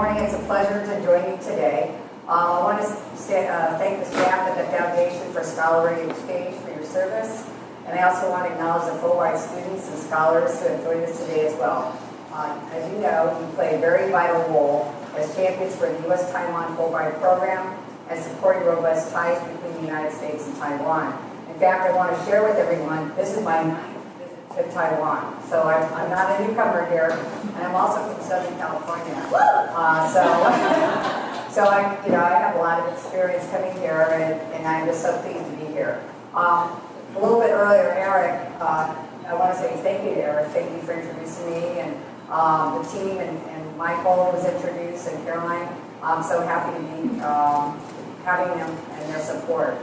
morning. It's a pleasure to join you today. I want to thank the staff at the Foundation for Scholarly Exchange for your service. And I also want to acknowledge the Fulbright students and scholars who have joined us today as well. As you know, you play a very vital role as champions for the U.S. Taiwan Fulbright program and supporting robust ties between the United States and Taiwan. In fact, I want to share with everyone, this is my ninth visit to Taiwan. So I'm not a newcomer here, and I'm also from Southern California. So I have a lot of experience coming here, and I'm just so pleased to be here. A little bit earlier, Eric, I want to say thank you to Eric. Thank you for introducing me, and the team, and Michael was introduced, and Caroline. I'm so happy to be having them and their support.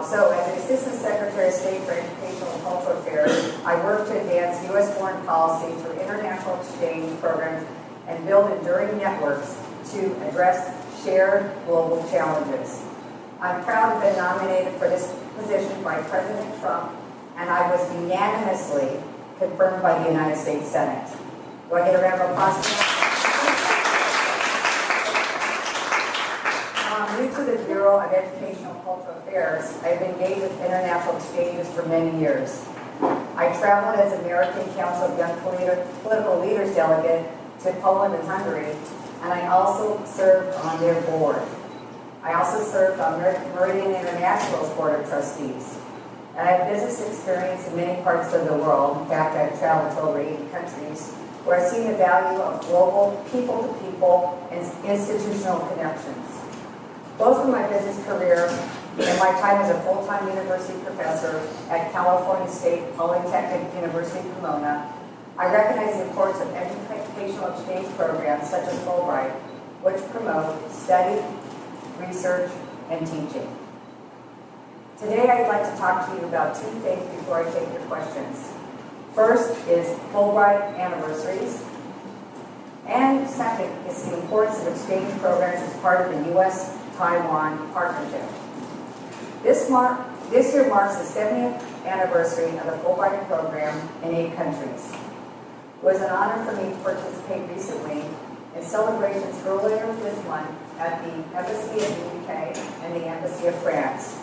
So as the Assistant Secretary of State for Educational and Cultural Affairs, I work to advance U.S. foreign policy through international exchange programs and build enduring networks to address shared global challenges. I'm proud to have been nominated for this position by President Trump, and I was unanimously confirmed by the United States Senate. Do I get a round of applause? New to the Bureau of Educational and Cultural Affairs, I've been engaged with international exchanges for many years. I traveled as American Council of Young Political Leaders delegate to Poland and Hungary, and I also served on their board. I also served on Meridian International's Board of Trustees. And I have business experience in many parts of the world. In fact, I've traveled to over 80 countries, where I've seen the value of global people-to-people and institutional connections. Both from my business career and my time as a full-time university professor at California State Polytechnic University, Pomona, I recognize the importance of educational exchange programs such as Fulbright, which promote study, research, and teaching. Today, I'd like to talk to you about two things before I take your questions. First is Fulbright anniversaries, and second is the importance of exchange programs as part of the U.S.-Taiwan partnership. This year marks the 70th anniversary of the Fulbright program in 8 countries. It was an honor for me to participate recently in celebrations earlier this month at the Embassy of the UK and the Embassy of France.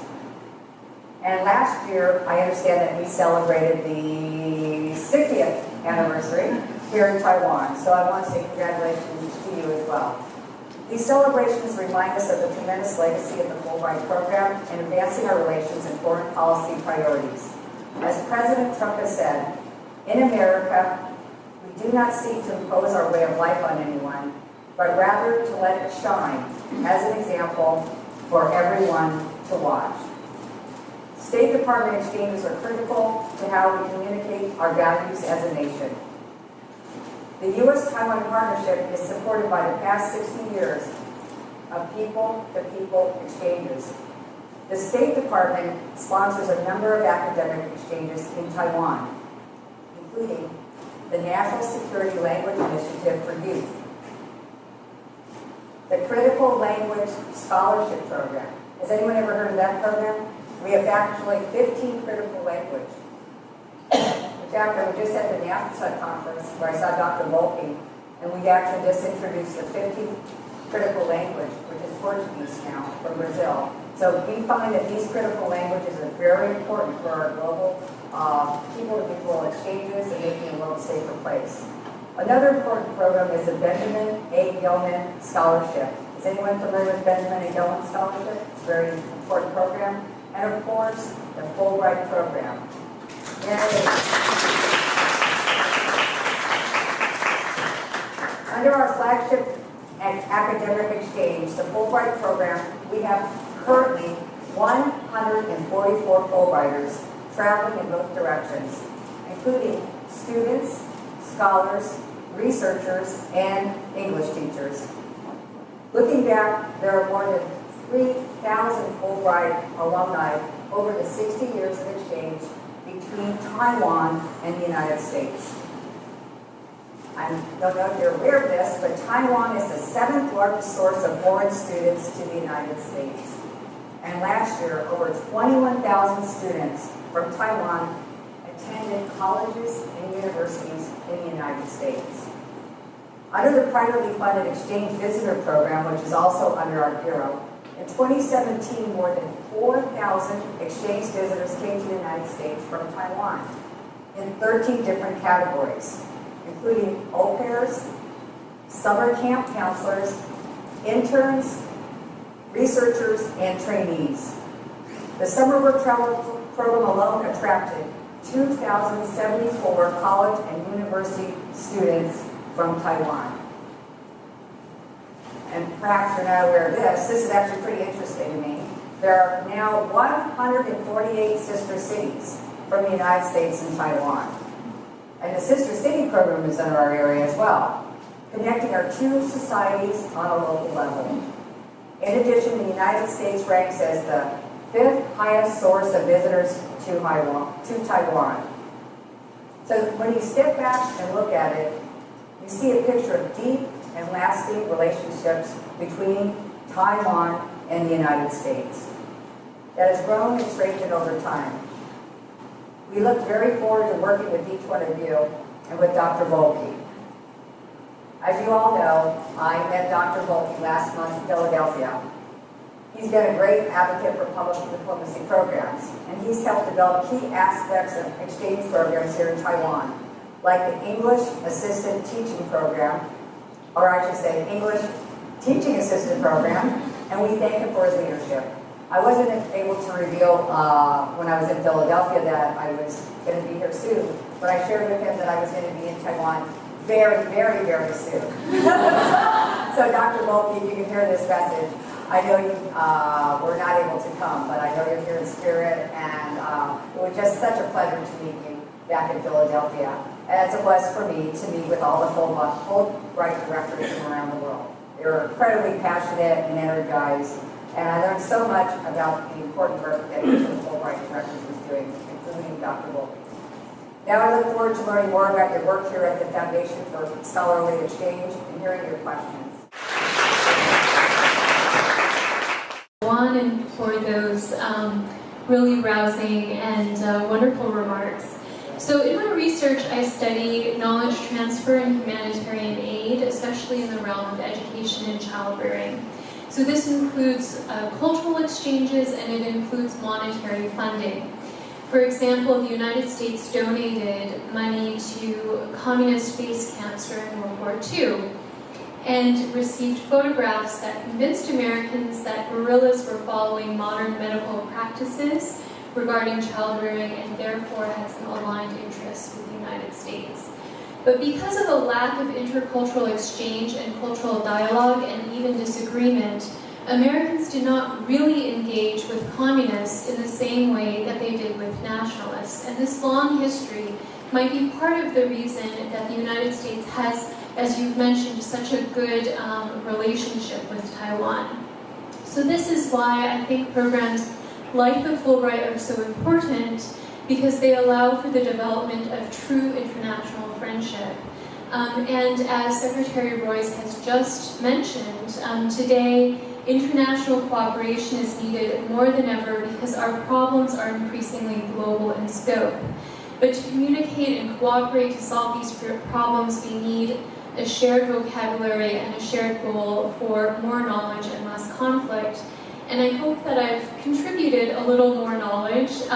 And last year, I understand that we celebrated the 60th anniversary here in Taiwan. So I want to say congratulations to you as well. These celebrations remind us of the tremendous legacy of the Fulbright program in advancing our relations and foreign policy priorities. As President Trump has said, in America, we do not seek to impose our way of life on anyone, but rather to let it shine as an example for everyone to watch. State Department exchanges are critical to how we communicate our values as a nation. The U.S.-Taiwan partnership is supported by the past 60 years of people-to-people exchanges. The State Department sponsors a number of academic exchanges in Taiwan, including the National Security Language Initiative for Youth, the Critical Language Scholarship Program. Has anyone ever heard of that program? We have actually 15 critical language. In fact, I was just at the NAFTA conference where I saw Dr. Volpe, and we actually just introduced the 15th critical language, which is Portuguese now, from Brazil. So we find that these critical languages are very important for our global people-to-people exchanges and making the world a safer place. Another important program is the Benjamin A. Gilman Scholarship. Is anyone familiar with Benjamin A. Gilman Scholarship? It's a very important program. And of course, the Fulbright program. Under our flagship academic exchange, the Fulbright program, we have currently 144 Fulbrighters traveling in both directions, including students, scholars, researchers, and English teachers. Looking back, there are more than 3,000 Fulbright alumni over the 60 years of exchange between Taiwan and the United States. I don't know if you're aware of this, but Taiwan is the 7th largest source of foreign students to the United States. And last year, over 21,000 students from Taiwan attended colleges and universities in the United States. Under the privately funded exchange visitor program, which is also under our bureau, in 2017, more than 4,000 exchange visitors came to the United States from Taiwan in 13 different categories, including au pairs, summer camp counselors, interns, researchers, and trainees. The summer work travel program alone attracted 2,074 college and university students from Taiwan. And perhaps you're not aware of this. This is actually pretty interesting to me. There are now 148 sister cities from the United States and Taiwan. And the Sister City program is in our area as well, connecting our two societies on a local level. In addition, the United States ranks as the 5th highest source of visitors to Taiwan. So when you step back and look at it, you see a picture of deep and lasting relationships between Taiwan and the United States that has grown and strengthened over time. We look very forward to working with each one of you and with Dr. Volpe. As you all know, I met Dr. Volpe last month in Philadelphia. He's been a great advocate for public diplomacy programs, and he's helped develop key aspects of exchange programs here in Taiwan, like the English Assistant Teaching Program, or I should say English Teaching Assistant Program, and we thank him for his leadership. I wasn't able to reveal when I was in Philadelphia that I was going to be here soon, but I shared with him that I was going to be in Taiwan very, very, very soon. So Dr. Volpe, if you can hear this message, I know you were not able to come, but I know you're here in spirit, and it was just such a pleasure to meet you back in Philadelphia, as it was for me to meet with all the Fulbright directors from around the world. They were incredibly passionate and energized, and I learned so much about the important work that each of the Fulbright directors was doing, including Dr. Gilman. Now I look forward to learning more about your work here at the Foundation for Scholarly Exchange and hearing your questions. And for those really rousing and wonderful remarks. So in my research, I study knowledge transfer and humanitarian aid, especially in the realm of education and childbearing. So this includes cultural exchanges, and it includes monetary funding. For example, the United States donated money to communist base camps during World War II, and received photographs that convinced Americans that guerrillas were following modern medical practices regarding childbearing and therefore had some aligned interests with the United States. But because of a lack of intercultural exchange and cultural dialogue and even disagreement, Americans did not really engage with communists in the same way that they did with nationalists. And this long history might be part of the reason that the United States has, as you've mentioned, such a good relationship with Taiwan. So this is why I think programs like the Fulbright are so important, because they allow for the development of true international friendship. And as Secretary Royce has just mentioned, today international cooperation is needed more than ever because our problems are increasingly global in scope. But to communicate and cooperate to solve these problems, we need a shared vocabulary and a shared goal for more knowledge and less conflict. And I hope that I've contributed a little more knowledge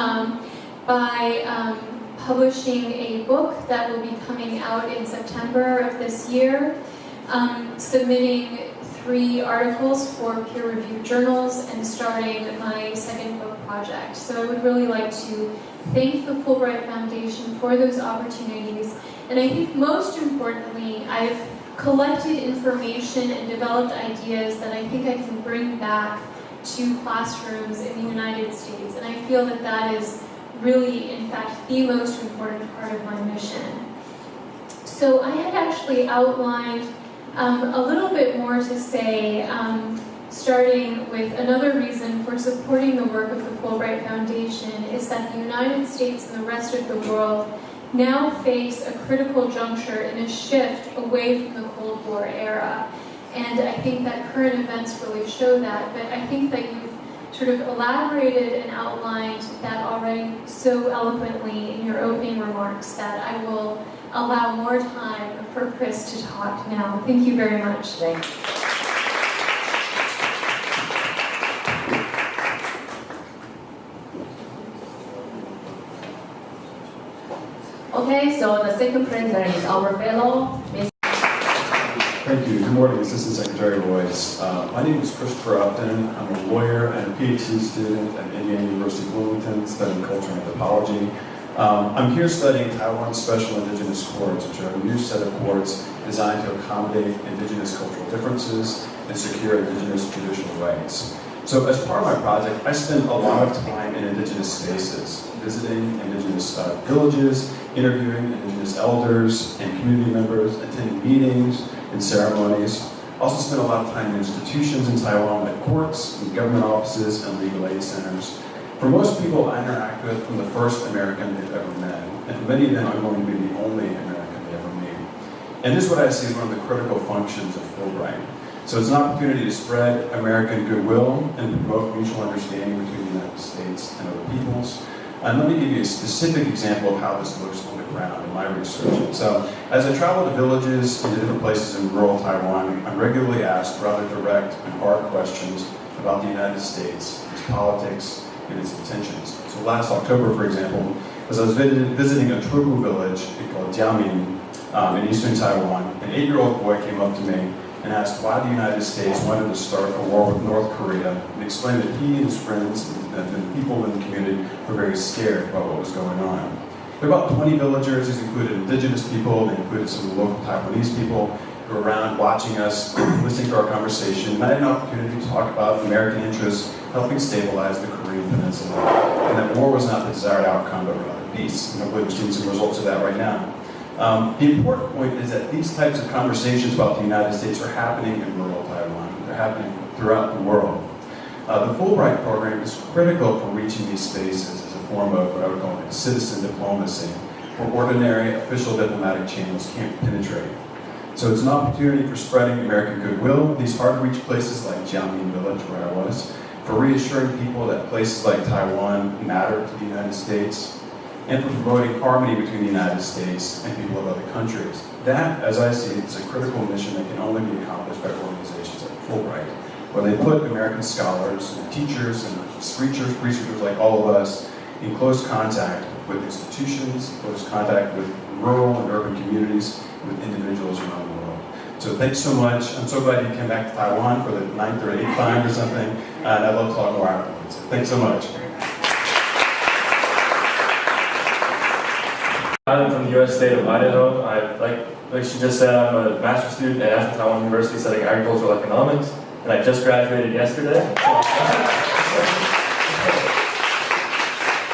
by publishing a book that will be coming out in September of this year, submitting 3 articles for peer-reviewed journals, and starting my second book project. So I would really like to thank the Fulbright Foundation for those opportunities. And I think most importantly, I've collected information and developed ideas that I think I can bring back to classrooms in the United States. And I feel that that is really, in fact, the most important part of my mission. So I had actually outlined a little bit more to say, starting with another reason for supporting the work of the Fulbright Foundation is that the United States and the rest of the world now face a critical juncture in a shift away from the Cold War era. And I think that current events really show that, but I think that you've sort of elaborated and outlined that already so eloquently in your opening remarks that I will allow more time for Chris to talk now. Thank you very much. Thank you. Okay, so the second presenter is our fellow, Ms. Thank you. Good morning, Assistant Secretary Royce. My name is Christopher Upton. I'm a lawyer and a PhD student at Indiana University Bloomington, studying culture and anthropology. I'm here studying Taiwan's Special Indigenous Courts, which are a new set of courts designed to accommodate indigenous cultural differences and secure indigenous judicial rights. So as part of my project, I spent a lot of time in indigenous spaces, visiting indigenous villages, interviewing indigenous elders and community members, attending meetings and ceremonies. I also spent a lot of time in institutions in Taiwan like courts, and government offices, and legal aid centers. For most people I interact with, I'm the first American they've ever met, and for many of them I'm going to be the only American they ever meet. And this is what I see as one of the critical functions of Fulbright. So it's an opportunity to spread American goodwill and promote mutual understanding between the United States and other peoples. And let me give you a specific example of how this looks on the ground in my research. So as I travel to villages and to different places in rural Taiwan, I'm regularly asked rather direct and hard questions about the United States, its politics, and its intentions. So last October, for example, as I was visiting a Trugu village called Gilman in eastern Taiwan, an 8-year-old boy came up to me and asked why the United States wanted to start a war with North Korea, and explained that he and his friends and the people in the community were very scared about what was going on. There were about 20 villagers. These included indigenous people, they included some of the local Taiwanese people who were around watching us, listening to our conversation. And I had an opportunity to talk about American interests helping stabilize the Korean Peninsula, and that war was not the desired outcome, but rather peace. And I believe we're seeing some results of that right now. The important point is that these types of conversations about the United States are happening in rural Taiwan. They're happening throughout the world. The Fulbright program is critical for reaching these spaces as a form of what I would call citizen diplomacy, where ordinary official diplomatic channels can't penetrate. So it's an opportunity for spreading American goodwill in these hard-to-reach places like Jiangmen Village, where I was, for reassuring people that places like Taiwan matter to the United States, and for promoting harmony between the United States and people of other countries. That, as I see it, is a critical mission that can only be accomplished by organizations like Fulbright, where they put American scholars and teachers and researchers like all of us in close contact with institutions, close contact with rural and urban communities, with individuals around the world. So thanks so much. I'm so glad you came back to Taiwan for the 9th or 8th time or something, and I'd love to talk more afterwards. Thanks so much. I'm from the U.S. state of Idaho. Like she just said, I'm a master's student at National Taiwan University studying agricultural economics, and I just graduated yesterday.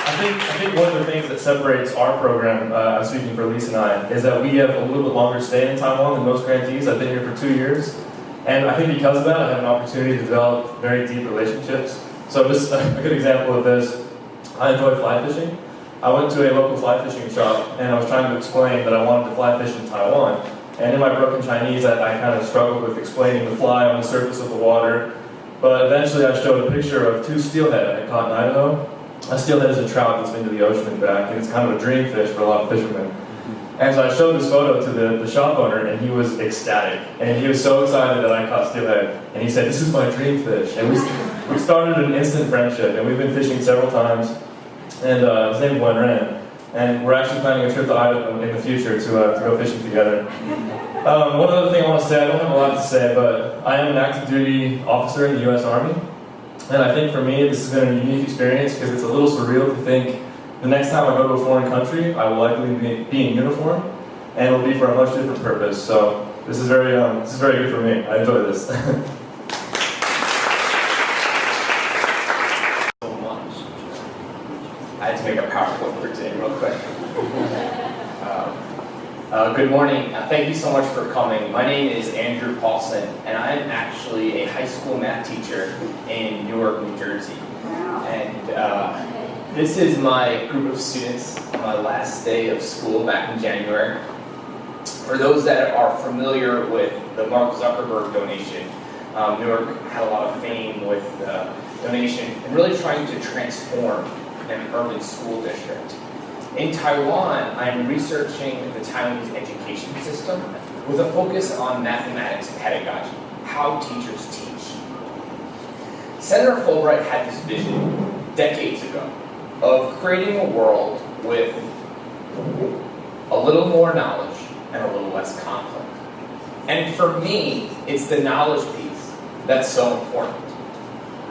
I think one of the things that separates our program, I'm speaking for Lisa and I, is that we have a little bit longer stay in Taiwan than most grantees. I've been here for 2 years, and I think because of that, I have an opportunity to develop very deep relationships. So just a good example of this, I enjoy fly fishing. I went to a local fly fishing shop and I was trying to explain that I wanted to fly fish in Taiwan. And in my broken Chinese, I kind of struggled with explaining the fly on the surface of the water. But eventually I showed a picture of 2 steelhead I had caught in Idaho. A steelhead is a trout that's been to the ocean and back, and it's kind of a dream fish for a lot of fishermen. And so I showed this photo to the shop owner, and he was ecstatic. And he was so excited that I caught steelhead. And he said, "This is my dream fish." And we started an instant friendship, and we've been fishing several times. And his name is Ren, and we're actually planning a trip to Idaho in the future to go fishing together. One other thing I want to say, I don't have a lot to say, but I am an active duty officer in the U.S. Army, and I think for me this has been a unique experience because it's a little surreal to think the next time I go to a foreign country, I will likely be in uniform, and it'll be for a much different purpose. So this is very good for me. I enjoy this. I had to make a PowerPoint for today real quick. Good morning. Thank you so much for coming. My name is Andrew Paulson, and I am actually a high school math teacher in Newark, New Jersey. And this is my group of students on my last day of school back in January. For those that are familiar with the Mark Zuckerberg donation, Newark had a lot of fame with donation and really trying to transform an urban school district. In Taiwan, I'm researching the Taiwanese education system with a focus on mathematics pedagogy, how teachers teach. Senator Fulbright had this vision decades ago of creating a world with a little more knowledge and a little less conflict. And for me, it's the knowledge piece that's so important.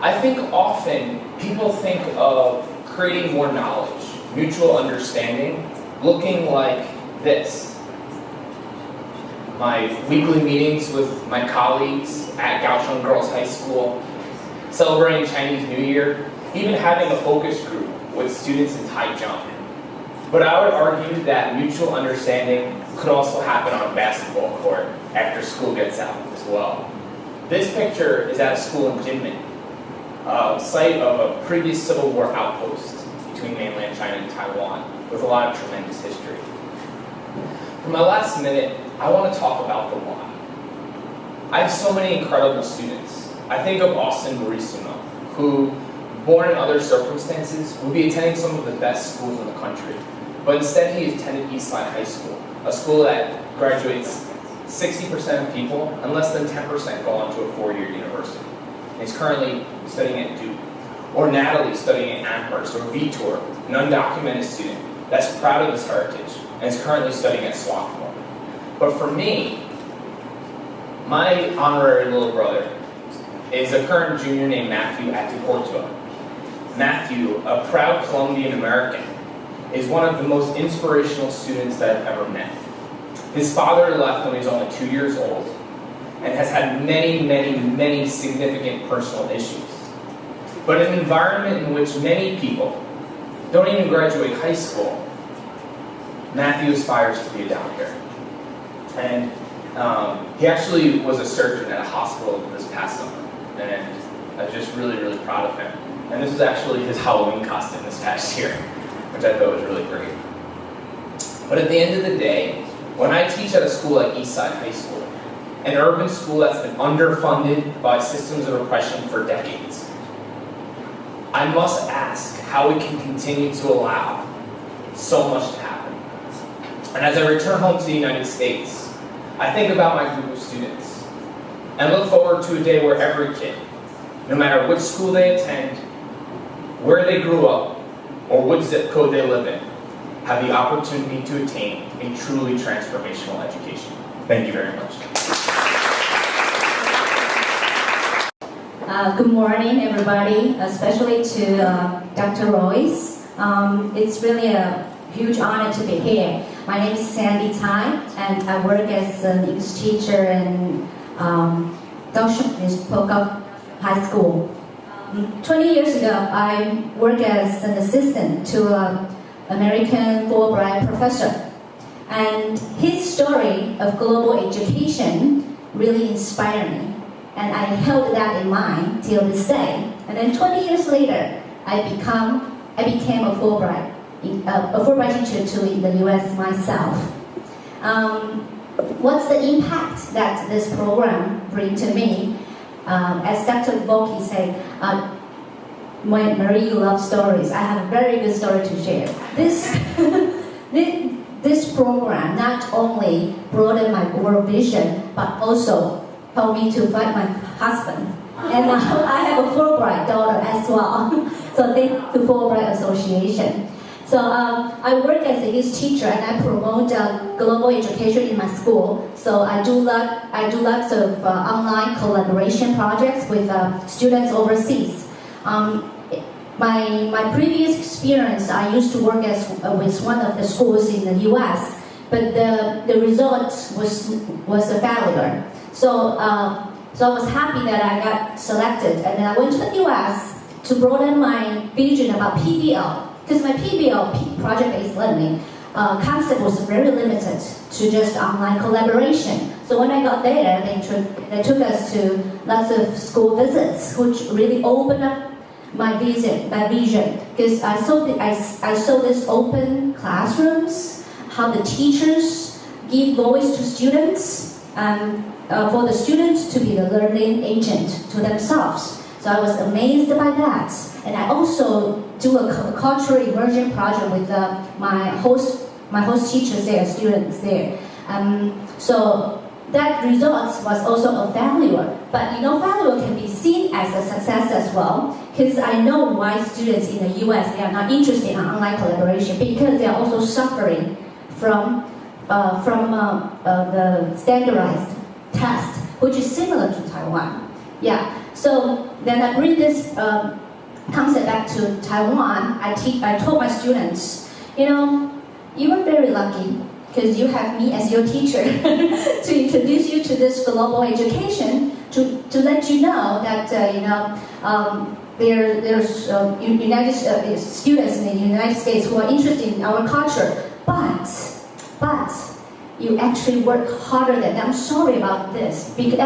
I think often people think of creating more knowledge, mutual understanding, looking like this. My weekly meetings with my colleagues at Kaohsiung Girls High School, celebrating Chinese New Year, even having a focus group with students in Taichung. But I would argue that mutual understanding could also happen on a basketball court after school gets out as well. This picture is at a school in Gilman, a site of a previous Civil War outpost between mainland China and Taiwan, with a lot of tremendous history. For my last minute, I want to talk about the why. I have so many incredible students. I think of Austin Marisuno, who, born in other circumstances, would be attending some of the best schools in the country. But instead, he attended Eastside High School, a school that graduates 60% of people, and less than 10% go on to a four-year university. And he's currently studying at Duke. Or Natalie studying at Amherst, or Vitor, an undocumented student that's proud of his heritage and is currently studying at Swarthmore. But for me, my honorary little brother is a current junior named Matthew Atiportua. Matthew, a proud Colombian American, is one of the most inspirational students that I've ever met. His father left when he was only 2 years old and has had many, many, many significant personal issues. But in an environment in which many people don't even graduate high school, Matthew aspires to be a doctor. And he actually was a surgeon at a hospital this past summer. And I'm just really, really proud of him. And this was actually his Halloween costume this past year, which I thought was really great. But at the end of the day, when I teach at a school like Eastside High School, an urban school that's been underfunded by systems of oppression for decades, I must ask how we can continue to allow so much to happen. And as I return home to the United States, I think about my group of students and look forward to a day where every kid, no matter which school they attend, where they grew up, or which zip code they live in, have the opportunity to attain a truly transformational education. Thank you very much. Good morning, everybody, especially to Dr. Royce. It's really a huge honor to be here. My name is Sandy Tsai, and I work as an English teacher in Kaohsiung High School. 20 years ago, I worked as an assistant to an American Fulbright professor. And his story of global education really inspired me. And I held that in mind till this day. And then 20 years later, I became a Fulbright teacher too in the US myself. What's the impact that this program brings to me? As Dr. Volke said, Marie, you love stories. I have a very good story to share. This program not only broadened my world vision, but also helped me to find my husband. And now I have a Fulbright daughter as well. So thank the Fulbright Association. So I work as a English teacher and I promote global education in my school. So I do lots of online collaboration projects with students overseas. My previous experience, I used to work with one of the schools in the U.S., but the result was a failure. So I was happy that I got selected, and then I went to the U.S. to broaden my vision about PBL, because my PBL, project-based learning, concept was very limited to just online collaboration. So when I got there, they took us to lots of school visits, which really opened up my vision, because I saw this open classrooms, how the teachers give voice to students, and for the students to be the learning agent to themselves. So I was amazed by that. And I also do a cultural immersion project with my host teachers there, students there. So that results was also a failure. But failure can be seen as a success as well, because I know why students in the US, they are not interested in online collaboration, because they are also suffering from the standardized test, which is similar to Taiwan. Yeah, so then I bring this concept back to Taiwan. I told my students, you are very lucky because you have me as your teacher to introduce you to this global education, to let you know that there's students in the United States who are interested in our culture, but you actually work harder than them. I'm sorry about this, because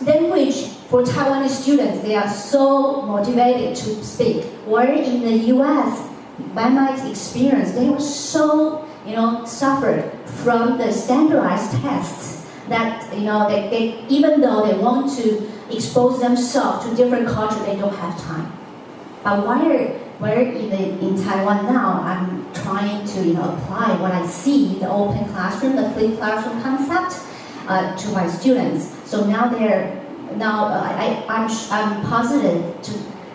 language for Taiwanese students, they are so motivated to speak. Where in the US, by my experience, they were so suffered from the standardized tests that they even though they want to expose themselves to different culture, they don't have time. But where in Taiwan now, I'm trying to apply what I see, the open classroom, the flipped classroom concept to my students. So now I'm positive to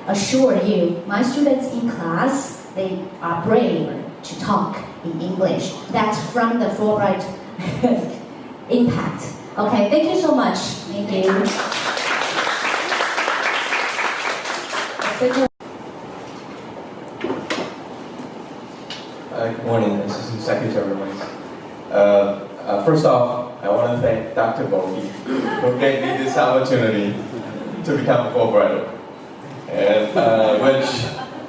assure you, my students in class, they are brave to talk in English. That's from the Fulbright impact. Okay, thank you so much. Thank you. Good morning, Assistant Secretary Royce. First off, I want to thank Dr. Bogi for giving me this opportunity to become a Fulbrighter. And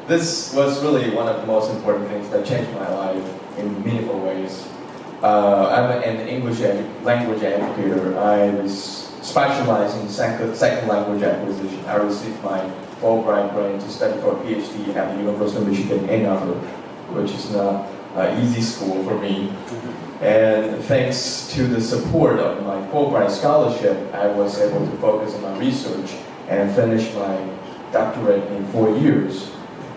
this was really one of the most important things that changed my life in meaningful ways. I'm an English language educator. I was specialized in second language acquisition. I received my Fulbright grant to study for a PhD at the University of Michigan, Ann Arbor, which is not an easy school for me. And thanks to the support of my Fulbright scholarship, I was able to focus on my research and finish my doctorate in 4 years.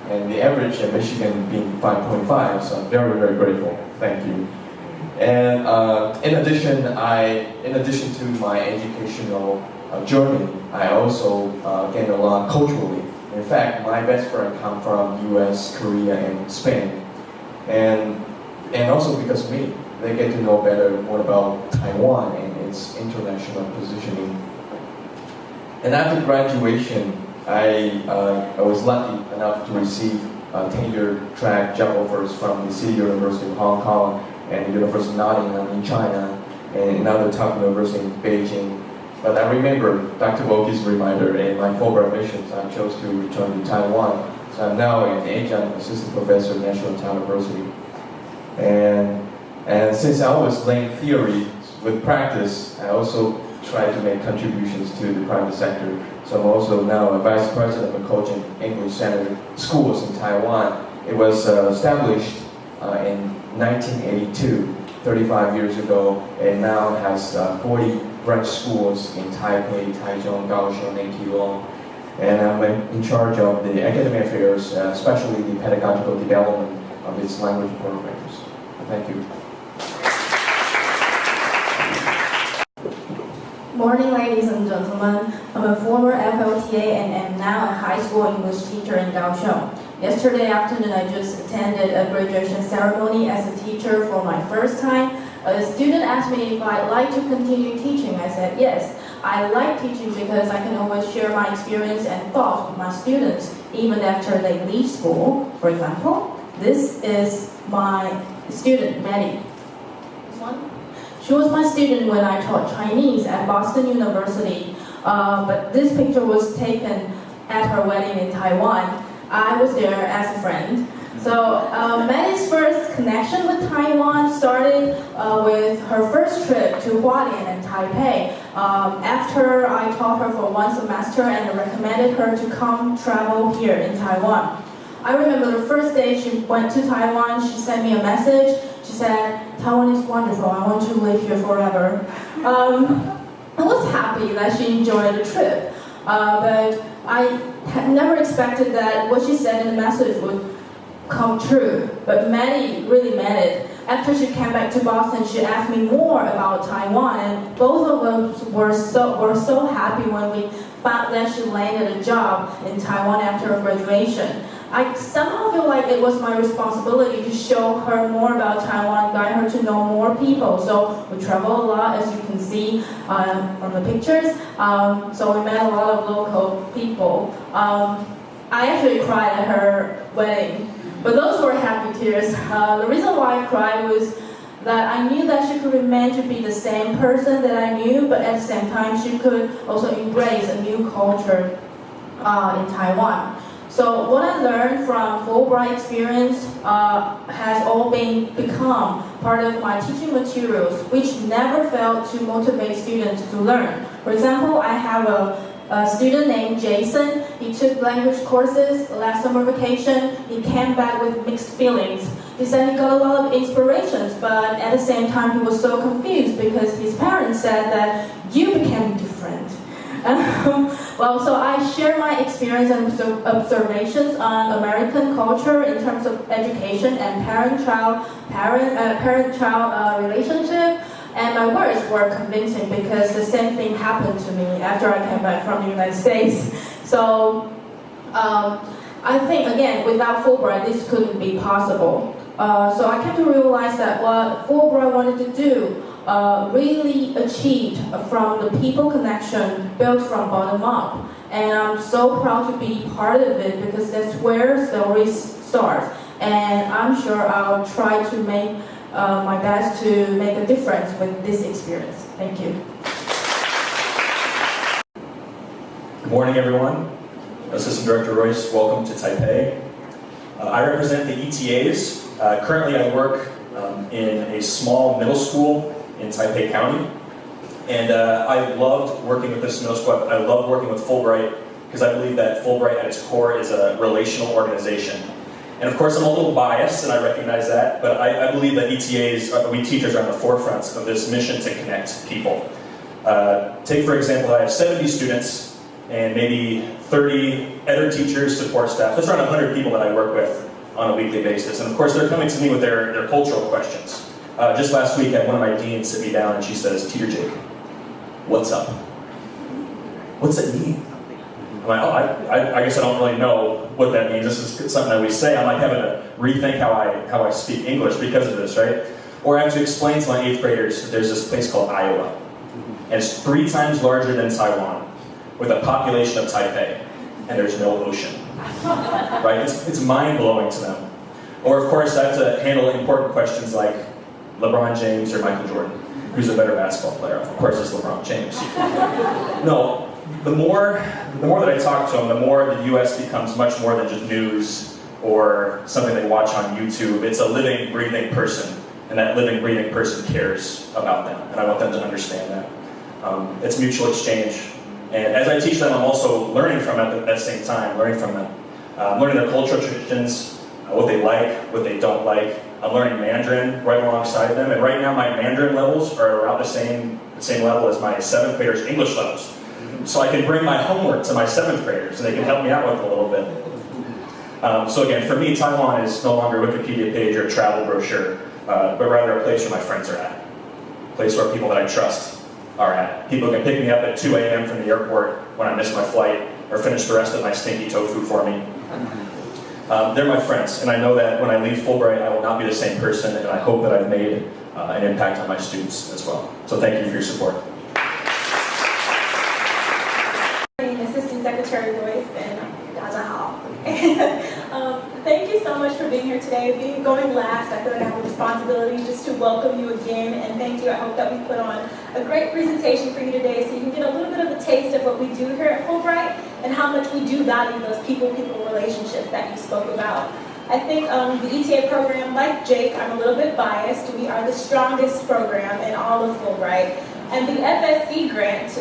And the average in Michigan being 5.5, so I'm very, very grateful. Thank you. And in addition to my educational journey, I also gained a lot culturally. In fact, my best friend come from US, Korea, and Spain. And also because of me, they get to know better more about Taiwan and its international positioning. And after graduation, I was lucky enough to receive tenure track job offers from the City University of Hong Kong and the University of Nottingham in China and another top university in Beijing. But I remember Dr. Woki's reminder and my Fulbright missions, I chose to return to Taiwan. So I'm now an adjunct assistant professor at National Taiwan University. And since I was laying theory with practice, I also try to make contributions to the private sector. So I'm also now a vice president of a coaching English Center schools in Taiwan. It was established in 1982, 35 years ago, and now has 40 branch schools in Taipei, Taichung, Kaohsiung, and Keelung. And I'm in charge of the academic affairs, especially the pedagogical development of its language programs. Thank you. Morning, ladies and gentlemen. I'm a former FLTA and am now a high school English teacher in Kaohsiung. Yesterday afternoon, I just attended a graduation ceremony as a teacher for my first time. A student asked me if I'd like to continue teaching. I said yes. I like teaching because I can always share my experience and thoughts with my students, even after they leave school. For example, this is my student, Maddie. This one? She was my student when I taught Chinese at Boston University, but this picture was taken at her wedding in Taiwan. I was there as a friend. So Maddie's first connection with Taiwan started with her first trip to Hualien and Taipei. After I taught her for 1 semester and recommended her to come travel here in Taiwan. I remember the first day she went to Taiwan, she sent me a message. She said, "Taiwan is wonderful, I want to live here forever." I was happy that she enjoyed the trip. But I had never expected that what she said in the message would come true. But Maddie really meant it. After she came back to Boston, she asked me more about Taiwan, and both of us were so happy when we found that she landed a job in Taiwan after her graduation. I somehow feel like it was my responsibility to show her more about Taiwan, guide her to know more people. So we travel a lot, as you can see from the pictures. So we met a lot of local people. I actually cried at her wedding, but those were happy tears. The reason why I cried was that I knew that she could remain to be the same person that I knew, but at the same time she could also embrace a new culture in Taiwan. So what I learned from Fulbright experience has all become part of my teaching materials, which never failed to motivate students to learn. For example, I have a student named Jason. He took language courses last summer vacation. He came back with mixed feelings. He said he got a lot of inspirations, but at the same time he was so confused because his parents said that you became different. Well, so I share my experience and observations on American culture in terms of education and parent-child relationship. And my words were convincing because the same thing happened to me after I came back from the United States. So I think, again, without Fulbright, this couldn't be possible. So I came to realize that what Fulbright wanted to do really achieved from the people connection built from bottom up. And I'm so proud to be part of it because that's where stories start. And I'm sure I'll try to make my best to make a difference with this experience. Thank you. Good morning, everyone. Assistant Director Royce, welcome to Taipei. I represent the ETAs. Currently, I work in a small middle school in Taipei County. And I loved working with this middle school. I love working with Fulbright because I believe that Fulbright at its core is a relational organization. And of course, I'm a little biased, and I recognize that, but I believe that ETAs, we teachers, are on the forefront of this mission to connect people. Take, for example, I have 70 students and maybe 30 editor teachers, support staff. That's around 100 people that I work with on a weekly basis. And of course, they're coming to me with their cultural questions. Just last week, I had one of my deans sit me down, and she says, "Teacher Jake, what's up?" What's that mean? I'm like, oh, I guess I don't really know what that means. This is something that we say. I'm like having to rethink how I speak English because of this, right? Or I have to explain to my 8th graders that there's this place called Iowa. And it's 3 times larger than Taiwan, with a population of Taipei, and there's no ocean. Right? It's mind-blowing to them. Or of course, I have to handle important questions like LeBron James or Michael Jordan. Who's a better basketball player? Of course, it's LeBron James. No. The more that I talk to them, the more the U.S. becomes much more than just news or something they watch on YouTube. It's a living, breathing person, and that living, breathing person cares about them, and I want them to understand that. It's mutual exchange, and as I teach them, I'm also learning from them at the same time, learning from them. I'm learning their cultural traditions, what they like, what they don't like. I'm learning Mandarin right alongside them, and right now my Mandarin levels are around the same level as my 7th graders' English levels. So I can bring my homework to my 7th graders, and they can help me out with it a little bit. So again, for me, Taiwan is no longer a Wikipedia page or a travel brochure, but rather a place where my friends are at. A place where people that I trust are at. People can pick me up at 2 a.m. from the airport when I miss my flight, or finish the rest of my stinky tofu for me. They're my friends, and I know that when I leave Fulbright, I will not be the same person, and I hope that I've made an impact on my students as well. So thank you for your support. Assistant Secretary Royce and thank you so much for being here today. Going last, I feel like I have a responsibility just to welcome you again, and thank you. I hope that we put on a great presentation for you today so you can get a little bit of a taste of what we do here at Fulbright and how much we do value those people-people relationships that you spoke about. I think the ETA program, like Jake, I'm a little bit biased. We are the strongest program in all of Fulbright. And the FSC grant,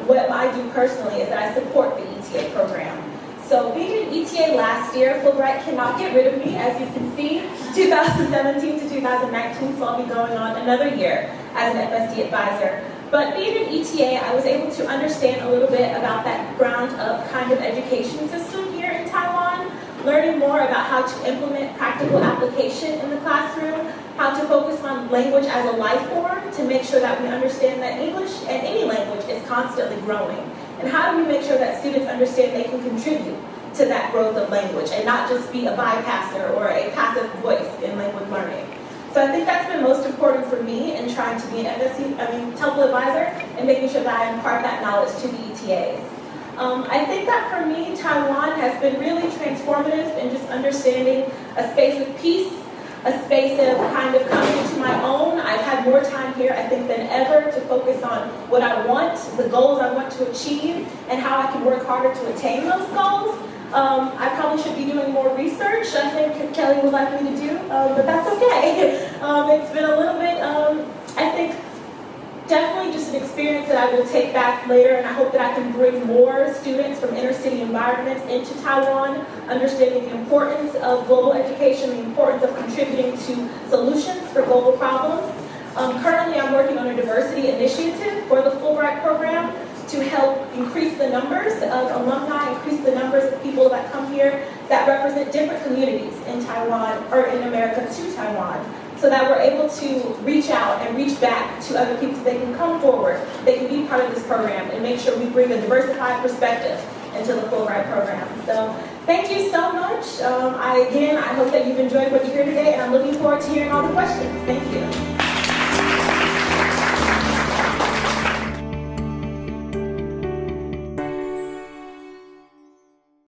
what I do personally is that I support the ETA program. So being an ETA last year, Fulbright cannot get rid of me, as you can see, 2017 to 2019, so I'll be going on another year as an FSC advisor. But being an ETA, I was able to understand a little bit about that ground-up kind of education system here in Taiwan, learning more about how to implement practical application in the classroom, how to focus on language as a life form to make sure that we understand that English and any language is constantly growing. And how do we make sure that students understand they can contribute to that growth of language and not just be a bypasser or a passive voice in language learning. So I think that's been most important for me in trying to be an TEFL advisor and making sure that I impart that knowledge to the ETAs. I think that for me, Taiwan has been really transformative in just understanding a space of peace, a space of kind of coming into my own. I've had more time here, I think, than ever to focus on what I want, the goals I want to achieve, and how I can work harder to attain those goals. I probably should be doing more research, I think Kelly would like me to do, but that's okay. It's been a little bit, I think, definitely just an experience that I will take back later, and I hope that I can bring more students from inner city environments into Taiwan, understanding the importance of global education, the importance of contributing to solutions for global problems. Currently, I'm working on a diversity initiative for the Fulbright program to help increase the numbers of alumni, increase the numbers of people that come here that represent different communities in Taiwan, or in America to Taiwan, so that we're able to reach out and reach back to other people so they can come forward, they can be part of this program, and make sure we bring a diversified perspective into the Fulbright program. So thank you so much. I hope that you've enjoyed what you hear today, and I'm looking forward to hearing all the questions. Thank you.